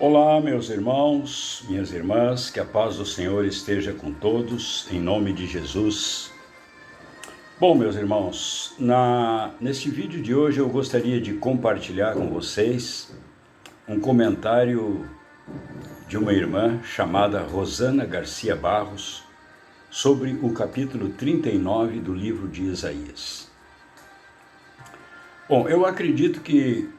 Olá, meus irmãos, minhas irmãs, que a paz do Senhor esteja com todos, em nome de Jesus. Bom, meus irmãos, neste vídeo de hoje eu gostaria de compartilhar com vocês um comentário de uma irmã chamada Rosana Garcia Barros sobre o capítulo 39 do livro de Isaías. Bom, eu acredito que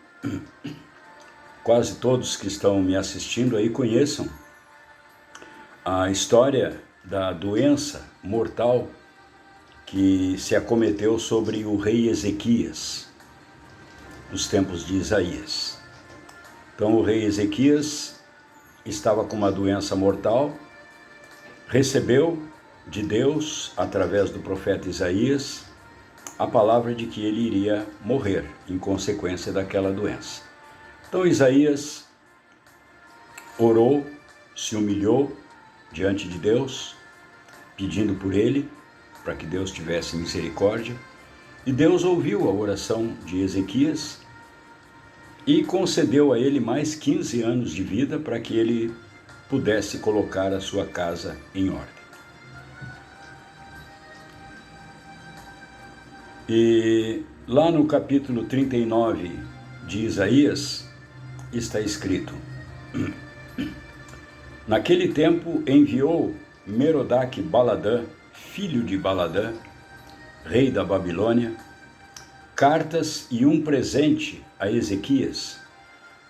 quase todos que estão me assistindo aí conheçam a história da doença mortal que se acometeu sobre o rei Ezequias, nos tempos de Isaías. Então o rei Ezequias estava com uma doença mortal, recebeu de Deus, através do profeta Isaías, a palavra de que ele iria morrer em consequência daquela doença. Então Isaías orou, se humilhou diante de Deus, pedindo por ele, para que Deus tivesse misericórdia. E Deus ouviu a oração de Ezequias e concedeu a ele mais 15 anos de vida para que ele pudesse colocar a sua casa em ordem. E lá no capítulo 39 de Isaías, está escrito: Naquele tempo enviou Merodach-Baladã, filho de Baladã, rei da Babilônia, cartas e um presente a Ezequias,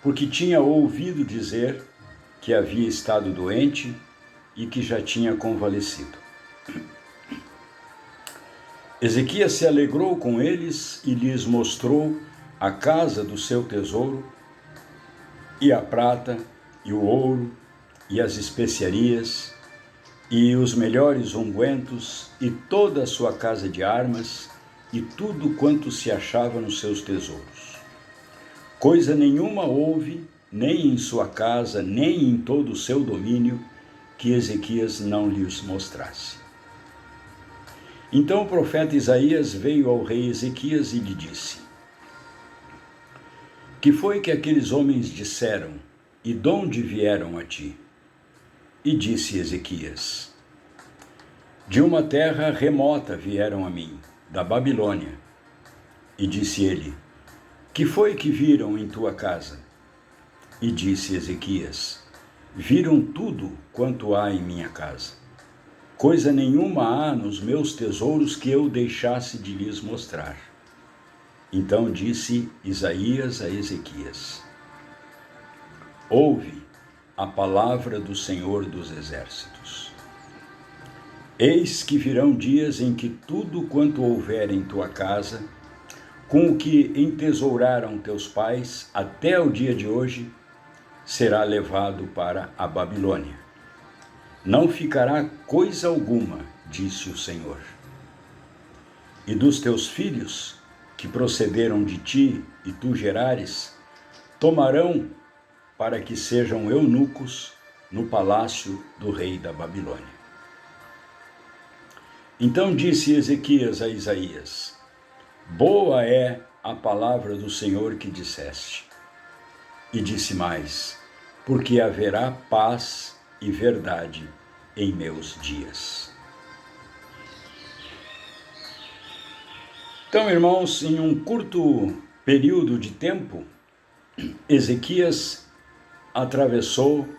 porque tinha ouvido dizer que havia estado doente e que já tinha convalescido. Ezequias se alegrou com eles e lhes mostrou a casa do seu tesouro, e a prata, e o ouro, e as especiarias, e os melhores ungüentos, e toda a sua casa de armas, e tudo quanto se achava nos seus tesouros. Coisa nenhuma houve, nem em sua casa, nem em todo o seu domínio, que Ezequias não lhes mostrasse. Então o profeta Isaías veio ao rei Ezequias e lhe disse: Que foi que aqueles homens disseram, e de onde vieram a ti? E disse Ezequias: De uma terra remota vieram a mim, da Babilônia. E disse ele: Que foi que viram em tua casa? E disse Ezequias: Viram tudo quanto há em minha casa. Coisa nenhuma há nos meus tesouros que eu deixasse de lhes mostrar. Então disse Isaías a Ezequias: Ouve a palavra do Senhor dos Exércitos. Eis que virão dias em que tudo quanto houver em tua casa, com o que entesouraram teus pais até o dia de hoje, será levado para a Babilônia. Não ficará coisa alguma, disse o Senhor. E dos teus filhos, que procederam de ti e tu gerares, tomarão para que sejam eunucos no palácio do rei da Babilônia. Então disse Ezequias a Isaías: Boa é a palavra do Senhor que disseste. E disse mais: Porque haverá paz e verdade em meus dias. Então, irmãos, em um curto período de tempo, Ezequias atravessou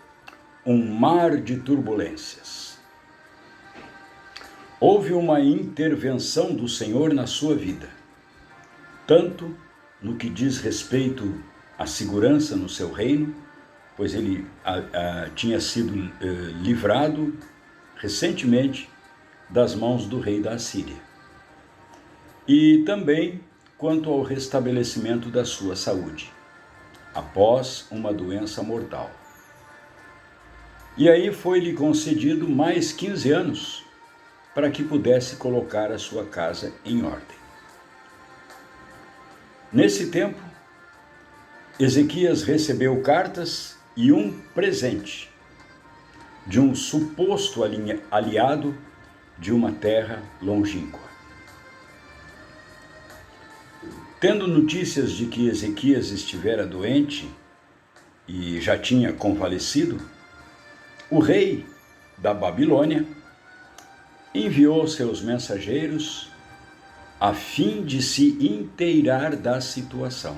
um mar de turbulências. Houve uma intervenção do Senhor na sua vida, tanto no que diz respeito à segurança no seu reino, pois ele tinha sido livrado recentemente das mãos do rei da Assíria, e também quanto ao restabelecimento da sua saúde, após uma doença mortal. E aí foi-lhe concedido mais 15 anos para que pudesse colocar a sua casa em ordem. Nesse tempo, Ezequias recebeu cartas e um presente de um suposto aliado de uma terra longínqua. Tendo notícias de que Ezequias estivera doente, e já tinha convalescido, o rei da Babilônia enviou seus mensageiros a fim de se inteirar da situação,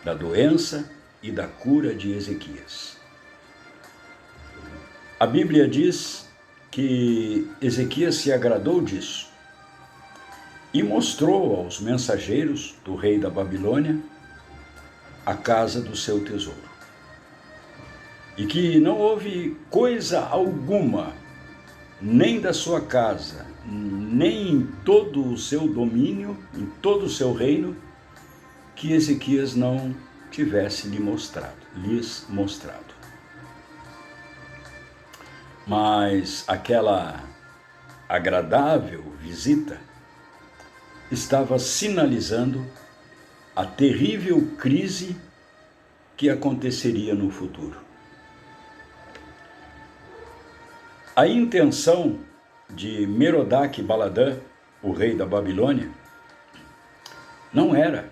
da doença e da cura de Ezequias. A Bíblia diz que Ezequias se agradou disso e mostrou aos mensageiros do rei da Babilônia a casa do seu tesouro. E que não houve coisa alguma, nem da sua casa, nem em todo o seu domínio, em todo o seu reino, que Ezequias não tivesse lhes mostrado. Mas aquela agradável visita estava sinalizando a terrível crise que aconteceria no futuro. A intenção de Merodach-Baladã, o rei da Babilônia, não era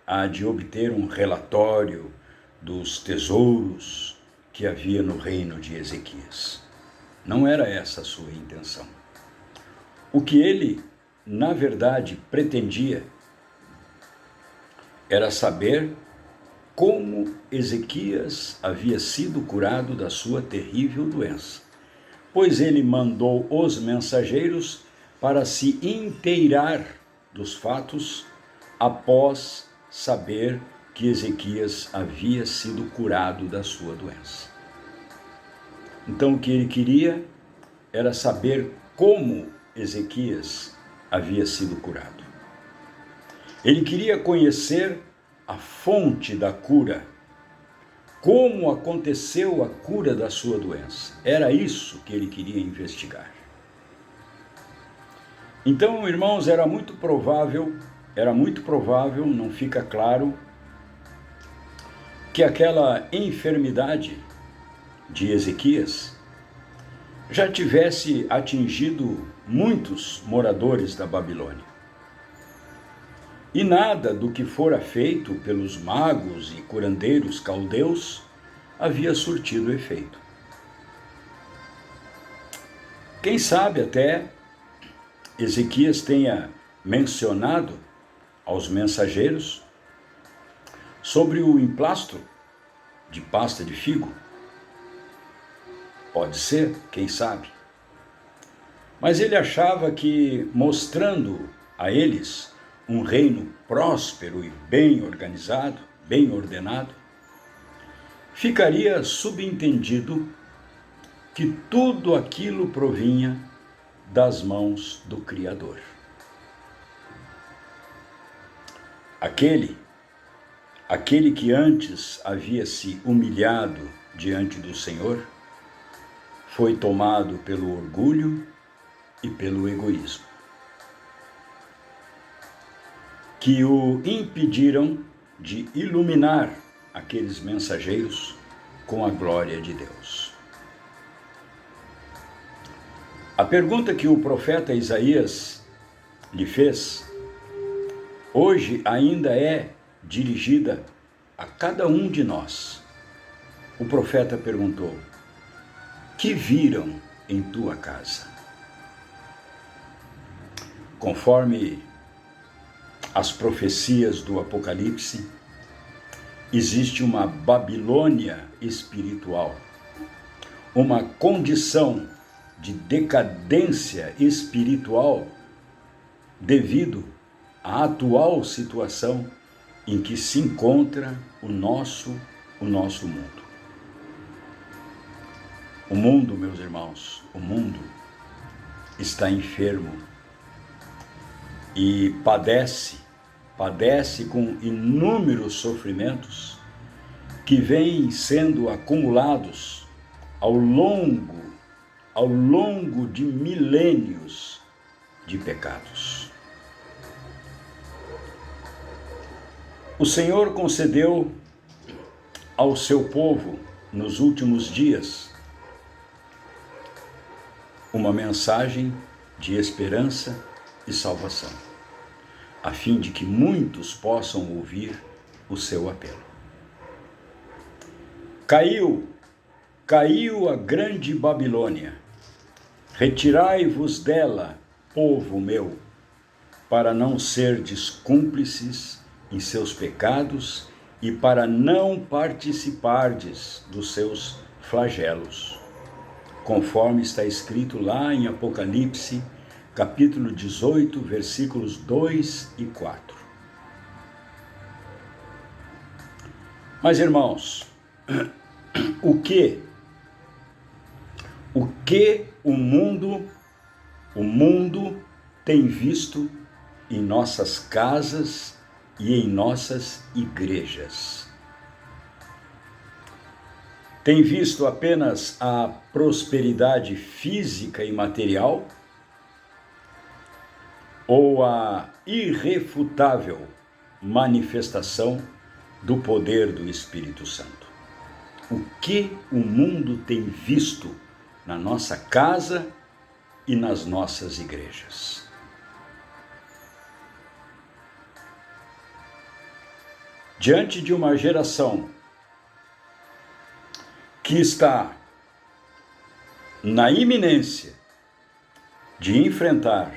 a de obter um relatório dos tesouros que havia no reino de Ezequias. Não era essa a sua intenção. O que ele, na verdade, pretendia era saber como Ezequias havia sido curado da sua terrível doença, pois ele mandou os mensageiros para se inteirar dos fatos após saber que Ezequias havia sido curado da sua doença. Então o que ele queria era saber como Ezequias havia sido curado. Ele queria conhecer a fonte da cura, como aconteceu a cura da sua doença. Era isso que ele queria investigar. Então, irmãos, era muito provável, não fica claro, que aquela enfermidade de Ezequias já tivesse atingido muitos moradores da Babilônia. E nada do que fora feito pelos magos e curandeiros caldeus havia surtido efeito. Quem sabe até Ezequias tenha mencionado aos mensageiros sobre o emplastro de pasta de figo. Pode ser, quem sabe. Mas ele achava que, mostrando a eles um reino próspero e bem organizado, bem ordenado, ficaria subentendido que tudo aquilo provinha das mãos do Criador. Aquele que antes havia se humilhado diante do Senhor, foi tomado pelo orgulho e pelo egoísmo, que o impediram de iluminar aqueles mensageiros com a glória de Deus. A pergunta que o profeta Isaías lhe fez, hoje ainda é dirigida a cada um de nós. O profeta perguntou: que viram em tua casa? Conforme as profecias do Apocalipse, existe uma Babilônia espiritual, uma condição de decadência espiritual devido à atual situação em que se encontra o nosso mundo. O mundo, meus irmãos, o mundo está enfermo e padece com inúmeros sofrimentos que vêm sendo acumulados ao longo de milênios de pecados. O Senhor concedeu ao seu povo, nos últimos dias, uma mensagem de esperança e salvação, a fim de que muitos possam ouvir o seu apelo. Caiu a grande Babilônia. Retirai-vos dela, povo meu, para não serdes cúmplices em seus pecados e para não participardes dos seus flagelos, conforme está escrito lá em Apocalipse, capítulo 18, versículos 2 e 4. Mas, irmãos, o que o mundo tem visto em nossas casas e em nossas igrejas? Tem visto apenas a prosperidade física e material ou a irrefutável manifestação do poder do Espírito Santo? O que o mundo tem visto na nossa casa e nas nossas igrejas? Diante de uma geração que está na iminência de enfrentar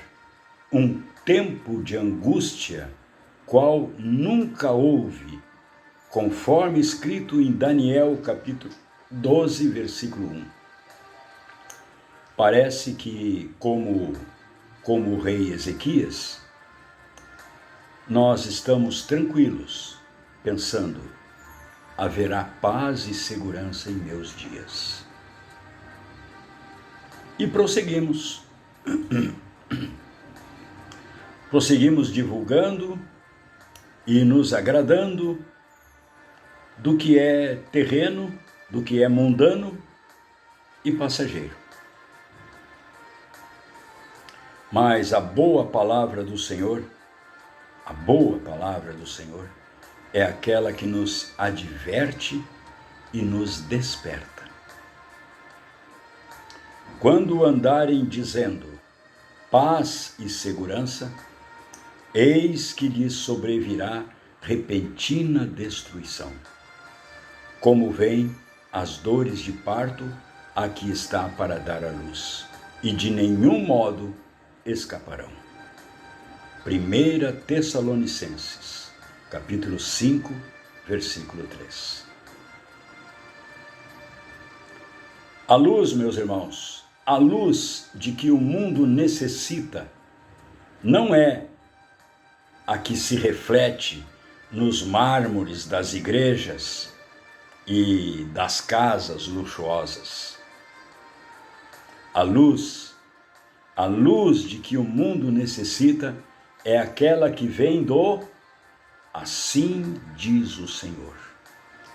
um tempo de angústia qual nunca houve, conforme escrito em Daniel capítulo 12, versículo 1. Parece que, como o rei Ezequias, nós estamos tranquilos, pensando: haverá paz e segurança em meus dias. E prosseguimos. Prosseguimos divulgando e nos agradando do que é terreno, do que é mundano e passageiro. Mas a boa palavra do Senhor é aquela que nos adverte e nos desperta. Quando andarem dizendo paz e segurança, eis que lhes sobrevirá repentina destruição. Como vêm as dores de parto a que está para dar à luz, e de nenhum modo escaparão. 1 Tessalonicenses, capítulo 5, versículo 3. A luz, meus irmãos, a luz de que o mundo necessita não é a que se reflete nos mármores das igrejas e das casas luxuosas. A luz de que o mundo necessita é aquela que vem do assim diz o Senhor,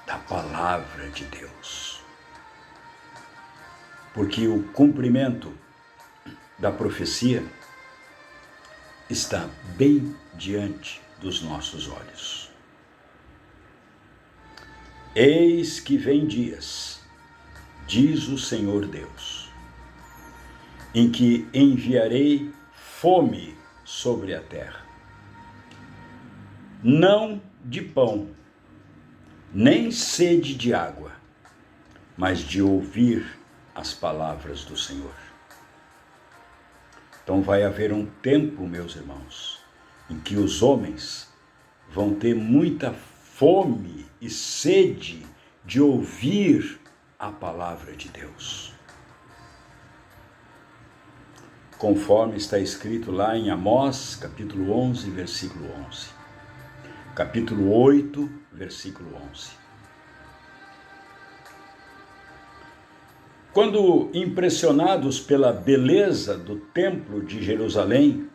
da palavra de Deus. Porque o cumprimento da profecia está bem diante dos nossos olhos. Eis que vem dias, diz o Senhor Deus, em que enviarei fome sobre a terra, não de pão, nem sede de água, mas de ouvir as palavras do Senhor. Então vai haver um tempo, meus irmãos, em que os homens vão ter muita fome e sede de ouvir a palavra de Deus. Conforme está escrito lá em Amós, capítulo 11, versículo 11. Capítulo 8, versículo 11. Quando impressionados pela beleza do templo de Jerusalém,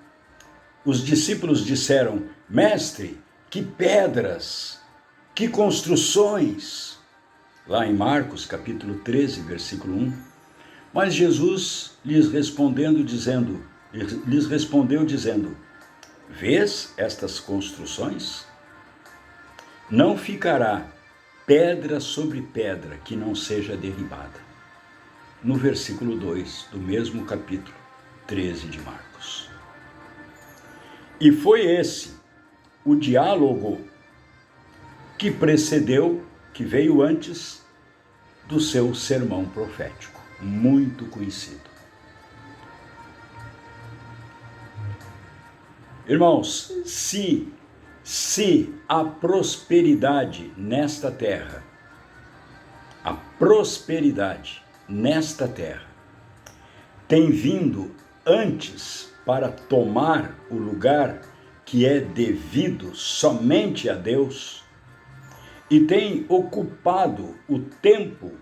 os discípulos disseram: Mestre, que pedras, que construções! Lá em Marcos, capítulo 13, versículo 1. Mas Jesus lhes respondeu dizendo: Vês estas construções? Não ficará pedra sobre pedra que não seja derribada. No versículo 2 do mesmo capítulo 13 de Marcos. E foi esse o diálogo que precedeu, que veio antes do seu sermão profético, muito conhecido. Irmãos, se a prosperidade nesta terra, tem vindo antes para tomar o lugar que é devido somente a Deus, e tem ocupado o tempo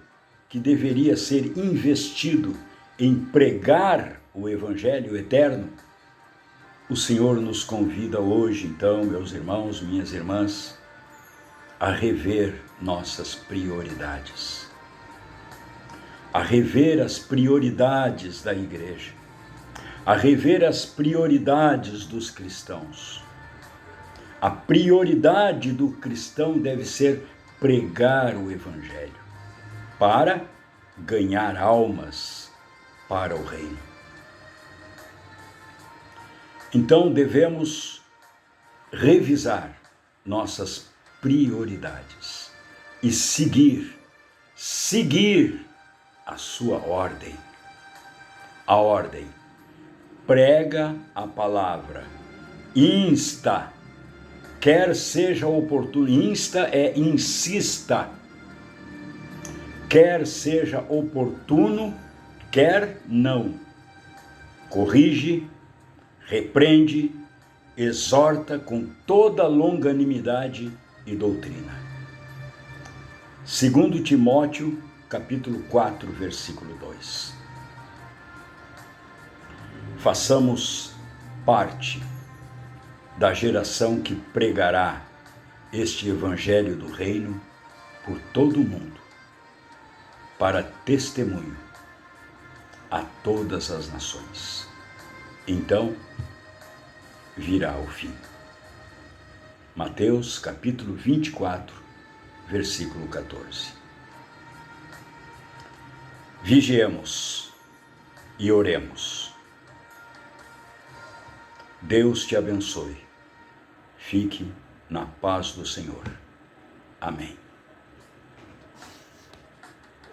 que deveria ser investido em pregar o Evangelho eterno, o Senhor nos convida hoje, então, meus irmãos, minhas irmãs, a rever nossas prioridades, a rever as prioridades da igreja, a rever as prioridades dos cristãos. A prioridade do cristão deve ser pregar o Evangelho para ganhar almas para o reino. Então devemos revisar nossas prioridades e seguir a sua ordem. A ordem: prega a palavra, insta, quer seja oportuno, insta é insista, quer seja oportuno, quer não, corrige, repreende, exorta com toda longanimidade e doutrina. 2 Timóteo, capítulo 4, versículo 2. Façamos parte da geração que pregará este Evangelho do Reino por todo o mundo, para testemunho a todas as nações. Então virá o fim. Mateus capítulo 24, versículo 14. Vigiemos e oremos. Deus te abençoe. Fique na paz do Senhor. Amém.